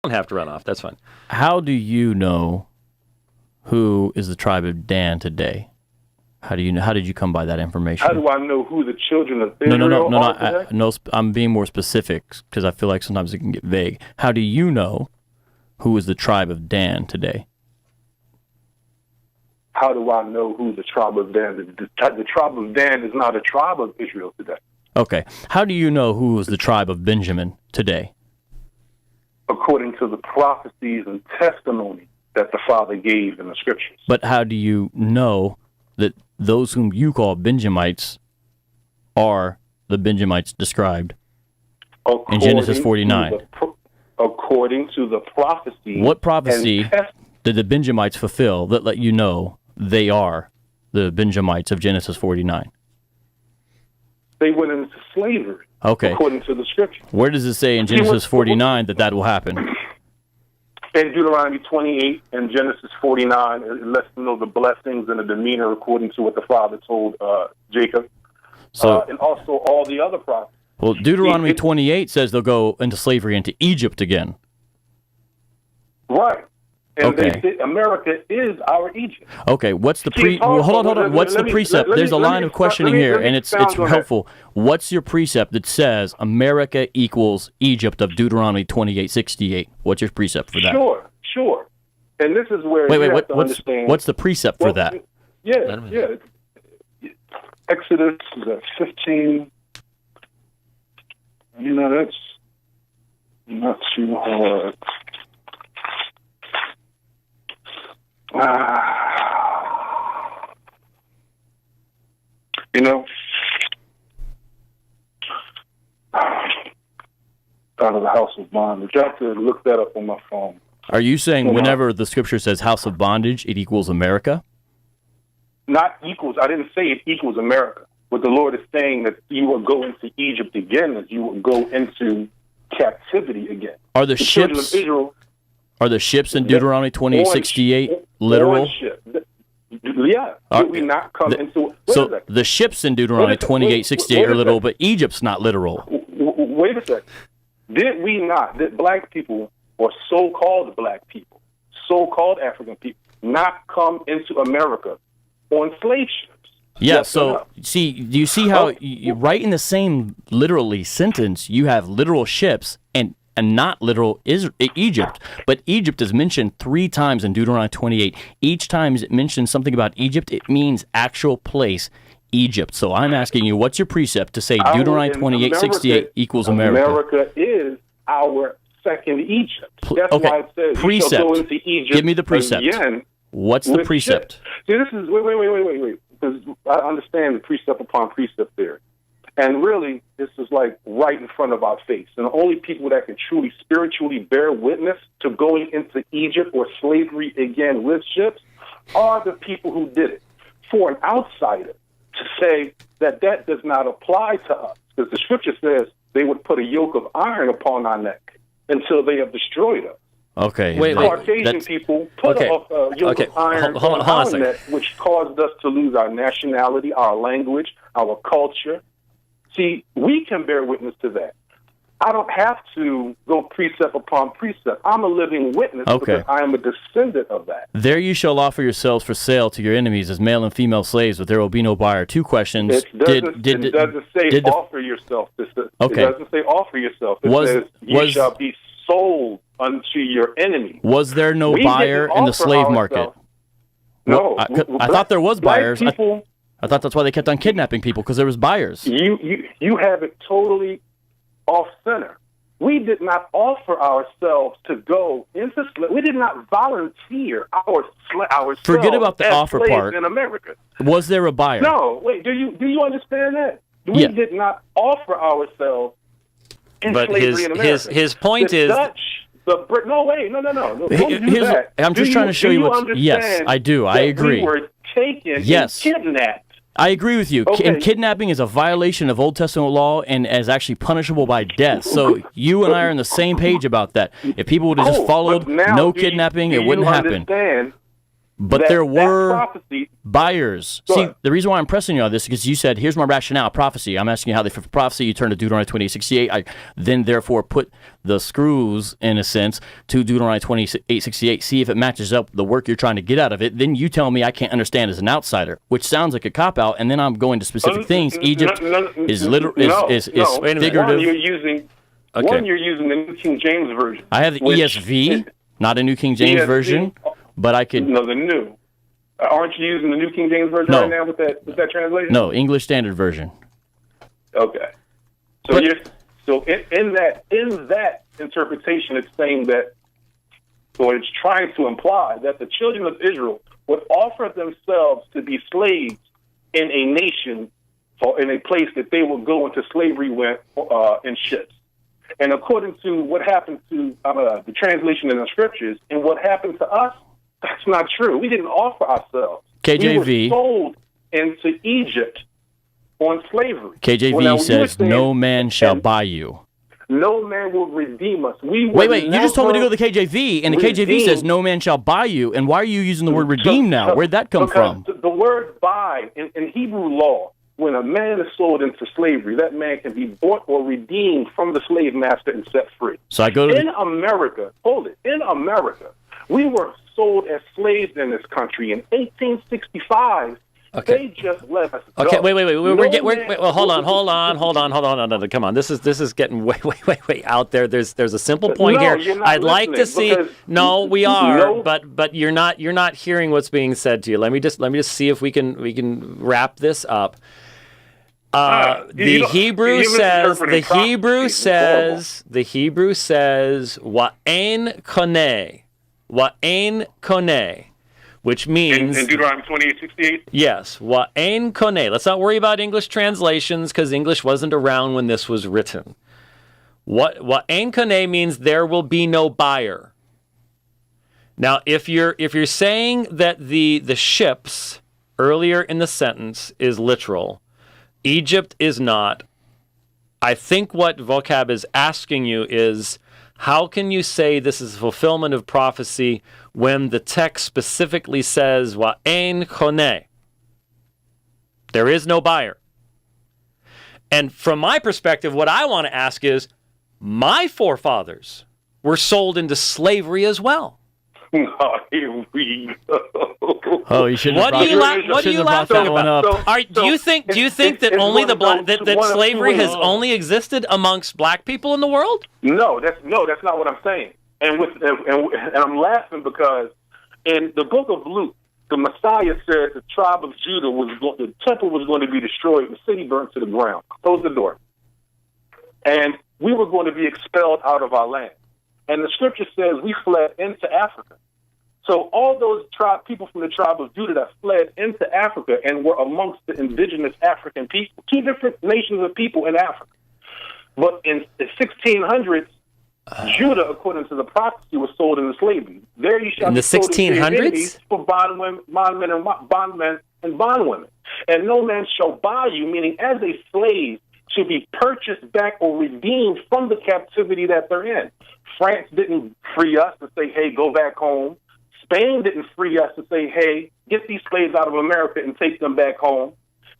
don't have to run off. That's fine. How do you know who is the tribe of Dan today? How do you know? How did you come by that information? How do I know who the children of Israel are today? I'm being more specific because I feel like sometimes it can get vague. How do you know who is the tribe of Dan today? How do I know who the tribe of Dan is? The tribe of Dan is not a tribe of Israel today. Okay. How do you know who is the tribe of Benjamin today? According to the prophecies and testimony that the Father gave in the Scriptures. But how do you know that those whom you call Benjamites are the Benjamites described in Genesis 49? According to the prophecy. What prophecy did the Benjamites fulfill that let you know they are the Benjamites of Genesis 49? They went into slavery. Okay. According to the Scripture. Where does it say in Genesis 49 that will happen? In Deuteronomy 28 and Genesis 49, it lets them know the blessings and the demeanor according to what the Father told Jacob. And also all the other prophets. Well, Deuteronomy 28 says they'll go into slavery into Egypt again. Right. And okay. America is our Egypt. Okay, what's the hold on. What's the precept? There's a line of questioning here, and it's helpful. What's your precept that says America equals Egypt of Deuteronomy 28:68? What's your precept for that? Sure. And this is where what's the precept for that? Yeah. Exodus 15. That's not too hard. Out of the house of bondage. I have to look that up on my phone. Are you saying whenever the Scripture says house of bondage, it equals America? Not equals. I didn't say it equals America. What the Lord is saying that you will go into Egypt again, as you will go into captivity again. Are the ships? Israel, are the ships in Deuteronomy 28:68 literal? Yeah. Did we not come into? So the ships in Deuteronomy 28:68 are literal, but Egypt's not literal. Wait a second. Did we not? Did black people or so-called black people, so-called African people, not come into America on slave ships? Yeah, so, do you see how, right in the same literally sentence, you have literal ships and not literal Egypt, but Egypt is mentioned 3 times in Deuteronomy 28. Each time it mentions something about Egypt, it means actual place, Egypt. So I'm asking you, what's your precept to say Deuteronomy 28:68 equals America? America is our second Egypt. That's why it says precept. You shall go into Egypt. Give me the precept. Again. What's the precept? See, this is wait. Because I understand the precept upon precept theory. And really, this is like right in front of our face. And the only people that can truly spiritually bear witness to going into Egypt or slavery again with ships are the people who did it. For an outsider to say that does not apply to us, because the Scripture says they would put a yoke of iron upon our neck until they have destroyed us. Okay. Caucasian people put a yoke of iron on our neck, which caused us to lose our nationality, our language, our culture. See, we can bear witness to that. I don't have to go precept upon precept. I'm a living witness because I am a descendant of that. There you shall offer yourselves for sale to your enemies as male and female slaves, but there will be no buyer. 2 questions. It doesn't say offer yourself. It doesn't say offer yourself. It says you shall be sold unto your enemy. Was there no buyer in the slave market? No. I thought there was buyers. I thought that's why they kept on kidnapping people, because there was buyers. You have it totally off center. We did not offer ourselves to go into slavery. We did not volunteer ourselves. Forget about the offer part. In America. Was there a buyer? No. Wait. Do you understand that? We did not offer ourselves in slavery in America. His point is. No. I'm just trying to show you what. Yes, I do. I agree. We were taken and kidnapped. I agree with you. And kidnapping is a violation of Old Testament law and is actually punishable by death. So you and I are on the same page about that. If people would have just followed no kidnapping, it wouldn't happen. But there were prophecy, buyers. See, the reason why I'm pressing you on this is because you said, here's my rationale, prophecy. I'm asking you how they fulfill prophecy. You turn to Deuteronomy 28:68. I then, therefore, put the screws, in a sense, to Deuteronomy 28:68. See if it matches up the work you're trying to get out of it. Then you tell me I can't understand as an outsider, which sounds like a cop-out, and then I'm going to specific things. Egypt is figurative. One, you're using the New King James Version. I have the ESV, not a New King James Version. But I could... No, the new. Aren't you using the New King James Version right now with that translation? No, English Standard Version. Okay. So in that interpretation, it's saying that, or it's trying to imply that the children of Israel would offer themselves to be slaves in a nation or in a place that they will go into slavery with in ships. And according to what happened to the translation in the scriptures and what happened to us, that's not true. We didn't offer ourselves. KJV. We were sold into Egypt on slavery. KJV says, no man shall buy you. No man will redeem us. Wait, you just told me to go to the KJV, and the KJV says, no man shall buy you. And why are you using the word redeem now? Where'd that come from? The word buy, in Hebrew law, when a man is sold into slavery, that man can be bought or redeemed from the slave master and set free. So I go to in America, we were sold as slaves in this country in 1865. Okay. They just let us go. Okay, wait. Well, hold on. Come on. This is getting way out there. There's a simple point here. I'd like to see. No, we are, but you're not hearing what's being said to you. Let me just see if we can wrap this up. The Hebrew says wa'en koneh, which means in Deuteronomy 28:68. Yes, wa'en koneh. Let's not worry about English translations because English wasn't around when this was written. Wa'en koneh means there will be no buyer. Now, if you're saying that the ships earlier in the sentence is literal, Egypt is not, I think what Vocab is asking you is, how can you say this is a fulfillment of prophecy when the text specifically says, wa'en koneh? There is no buyer. And from my perspective, what I want to ask is, my forefathers were sold into slavery as well. Here we go. Oh, you shouldn't. What are you laughing about? Do you think that only that slavery has only existed amongst black people in the world? No, that's not what I'm saying. And I'm laughing because in the book of Luke, the Messiah said the tribe of Judah the temple was going to be destroyed, the city burnt to the ground. Close the door, and we were going to be expelled out of our land. And the scripture says we fled into Africa. So all those people from the tribe of Judah that fled into Africa and were amongst the indigenous African people, two different nations of people in Africa. But in the 1600s, Judah, according to the prophecy, was sold into slavery. There you shall in the 1600s for bondmen and bondwomen. And no man shall buy you, meaning as a slave, to be purchased back or redeemed from the captivity that they're in. France didn't free us to say, hey, go back home. Spain didn't free us to say, hey, get these slaves out of America and take them back home.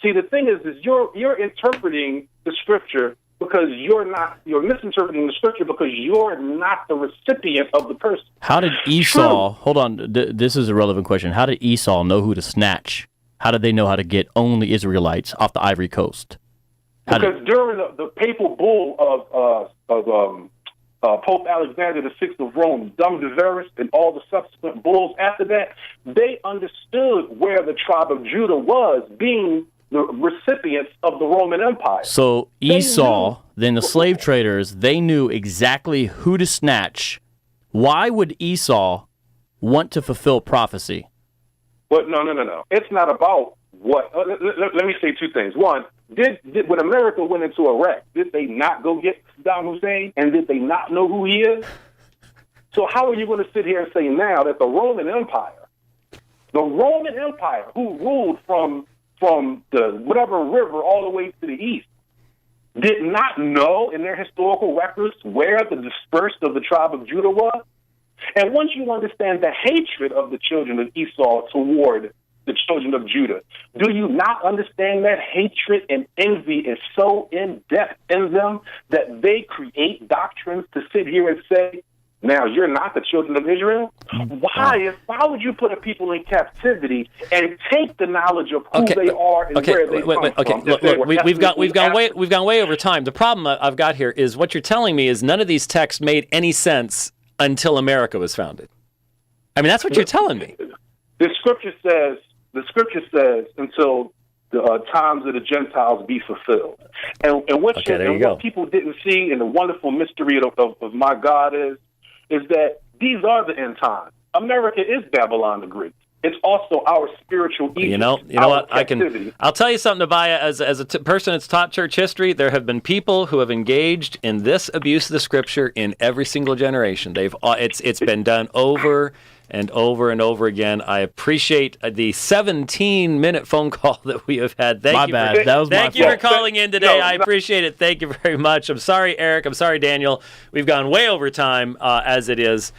See, the thing is you're interpreting the scripture because you're misinterpreting the scripture because you're not the recipient of the person. How did Esau, hold on, this is a relevant question. How did Esau know who to snatch? How did they know how to get only Israelites off the Ivory Coast? Because during the papal bull of Pope Alexander VI of Rome, Dum Diveris, and all the subsequent bulls after that, they understood where the tribe of Judah was, being the recipients of the Roman Empire. So Esau, then the slave traders, they knew exactly who to snatch. Why would Esau want to fulfill prophecy? But no. It's not about what. Let me say two things. One, when America went into Iraq, did they not go get Saddam Hussein? And did they not know who he is? So how are you going to sit here and say now that the Roman Empire, who ruled from the whatever river all the way to the east, did not know in their historical records where the dispersed of the tribe of Judah was? And once you understand the hatred of the children of Esau toward the children of Judah, do you not understand that hatred and envy is so in depth in them that they create doctrines to sit here and say, now you're not the children of Israel? Why would you put a people in captivity and take the knowledge of who they are and where they come from? Look, we've gone way over time. The problem I've got here is what you're telling me is none of these texts made any sense until America was founded. I mean, that's what you're telling me. The scripture says until the times of the Gentiles be fulfilled. And what people didn't see in the wonderful mystery of my God is that these are the end times. America is Babylon the Great. It's also our spiritual Egypt. You know what? I'll tell you something, Abaya. As a person that's taught church history, there have been people who have engaged in this abuse of the scripture in every single generation. It's been done over and over and over again. I appreciate the 17-minute phone call that we have had. Thank you for calling in today. I appreciate it. Thank you very much. I'm sorry, Eric. I'm sorry, Daniel. We've gone way over time as it is.